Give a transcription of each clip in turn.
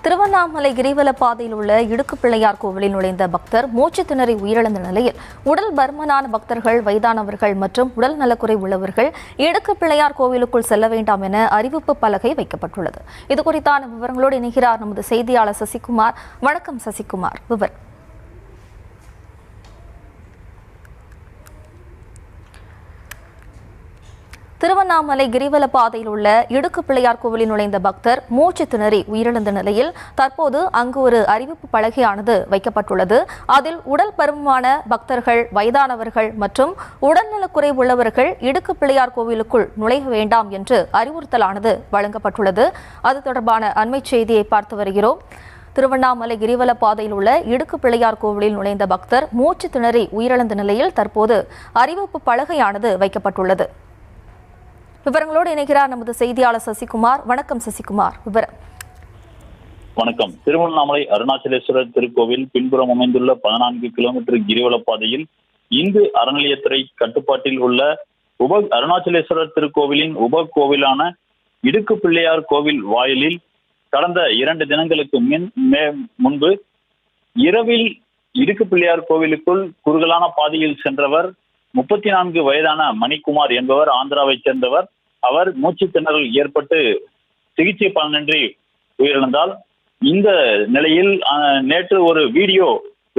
திருவண்ணாமலை கிரிவல பாதையில் உள்ள இடுக்கு பிள்ளையார் கோவிலில் நுழைந்த பக்தர் மூச்சு திணறி உயிரிழந்த நிலையில் உடல் பருமனான பக்தர்கள், வயதானவர்கள் மற்றும் உடல் நலக்குறை உள்ளவர்கள் இடுக்கு பிள்ளையார் கோவிலுக்குள் செல்ல வேண்டாம் என அறிவிப்பு பலகை வைக்கப்பட்டுள்ளது. இதுகுறித்தான விவரங்களோடு இணைகிறார் நமது செய்தியாளர் சசிகுமார். வணக்கம் சசிகுமார். விவரம். திருவண்ணாமலை கிரிவல பாதையில் உள்ள இடுக்கு பிள்ளையார் கோவிலில் நுழைந்த பக்தர் மூச்சு திணறி உயிரிழந்த நிலையில் தற்போது அங்கு ஒரு அறிவிப்பு பலகையானது வைக்கப்பட்டுள்ளது. அதில் உடல் பருமனான பக்தர்கள், வயதானவர்கள் மற்றும் உடல்நலக்குறை உள்ளவர்கள் இடுக்கு பிள்ளையார் கோவிலுக்குள் நுழைய வேண்டாம் என்று அறிவுறுத்தலானது வழங்கப்பட்டுள்ளது. அது தொடர்பான அண்மை செய்தியை பார்த்து வருகிறோம். திருவண்ணாமலை கிரிவல பாதையில் உள்ள இடுக்கு பிள்ளையார் கோவிலில் நுழைந்த பக்தர் மூச்சு திணறி உயிரிழந்த நிலையில் தற்போது அறிவிப்பு பலகையானது வைக்கப்பட்டுள்ளது. விவரங்களோடு இணைகிறார் நமது செய்தியாளர் சசிகுமார். வணக்கம் சசிகுமார். விவரம். வணக்கம். திருவண்ணாமலை அருணாச்சலேஸ்வரர் திருக்கோவில் பின்புறம் அமைந்துள்ள 14 கிலோமீட்டர் கிரிவல பாதையில் இந்து அறநிலையத்துறை கட்டுப்பாட்டில் உள்ள அருணாச்சலேஸ்வரர் திருக்கோவிலின் உப கோவிலான இடுக்கு பிள்ளையார் கோவில் வாயிலில் கடந்த 2 தினங்களுக்கு முன்பு இரவில் இடுக்கு பிள்ளையார் கோவிலுக்குள் குறுகலான பாதையில் சென்றவர் 34 வயதான மணிக்குமார் என்பவர் ஆந்திராவை சேர்ந்தவர். அவர் மூச்சு திணறல் ஏற்பட்டு சிகிச்சை பலனின்றி உயிரிழந்தால் இந்த நிலையில் நேற்று ஒரு வீடியோ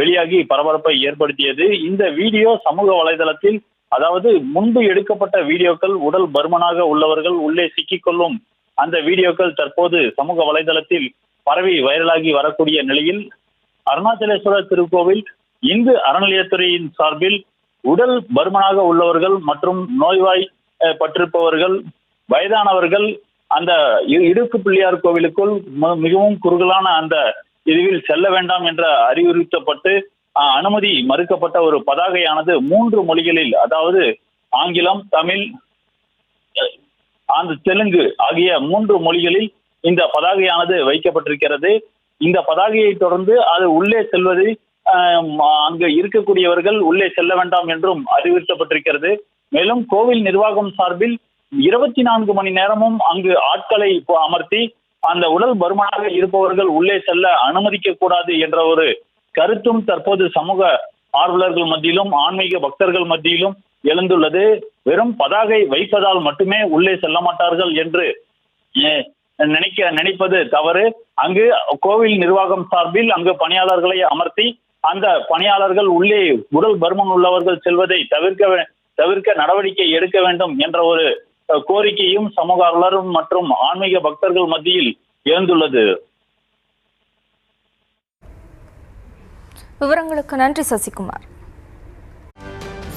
வெளியாகி பரபரப்பை ஏற்படுத்தியது. இந்த வீடியோ சமூக வலைதளத்தில், அதாவது முன்பு எடுக்கப்பட்ட வீடியோக்கள், உடல் பருமனாக உள்ளவர்கள் உள்ளே சிக்கிக்கொள்ளும் அந்த வீடியோக்கள் தற்போது சமூக வலைதளத்தில் பரவி வைரலாகி வரக்கூடிய நிலையில் அருணாச்சலேஸ்வரர் திருக்கோவில் இந்து அறநிலையத்துறையின் சார்பில் உடல் பருமனாக உள்ளவர்கள் மற்றும் நோய்வாய் பற்றிருப்பவர்கள், வயதானவர்கள் அந்த இடுக்கு பிள்ளையார் கோவிலுக்குள் மிகவும் குறுகலான அந்த இதுவில் செல்ல வேண்டாம் என்ற அறிவுறுத்தப்பட்டு அனுமதி மறுக்கப்பட்ட ஒரு பதாகையானது 3 மொழிகளில், அதாவது ஆங்கிலம், தமிழ், தெலுங்கு ஆகிய 3 மொழிகளில் இந்த பதாகையானது வைக்கப்பட்டிருக்கிறது. இந்த பதாகையை தொடர்ந்து அது உள்ளே செல்வது, அங்கு இருக்கக்கூடியவர்கள் உள்ளே செல்ல வேண்டாம் என்றும் அறிவுறுத்தப்பட்டிருக்கிறது. மேலும் கோவில் நிர்வாகம் சார்பில் 24 மணி நேரமும் அங்கு ஆட்களை அமர்த்தி அந்த உடல் பருமனாக இருப்பவர்கள் உள்ளே செல்ல அனுமதிக்க கூடாது என்ற ஒரு கருத்தும் தற்போது சமூக ஆர்வலர்கள் மத்தியிலும் ஆன்மீக பக்தர்கள் மத்தியிலும் எழுந்துள்ளது. வெறும் பதாகை வைப்பதால் மட்டுமே உள்ளே செல்ல மாட்டார்கள் என்று நினைப்பது தவறு. அங்கு கோவில் நிர்வாகம் சார்பில் அங்கு பணியாளர்களை அமர்த்தி அந்த பணியாளர்கள் உள்ளே உடல் பருமன் உள்ளவர்கள் செல்வதை தவிர்க்க நடவடிக்கை எடுக்க வேண்டும் என்ற ஒரு கோரிக்கையும் சமூக ஆர்வலரும் மற்றும் ஆன்மீக பக்தர்கள் மத்தியில் எழுந்துள்ளது. விவரங்களுக்கு நன்றி சசிகுமார்.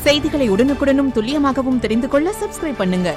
செய்திகளை உடனுக்குடனும் துல்லியமாகவும் தெரிந்து கொள்ள சப்ஸ்கிரைப் பண்ணுங்க.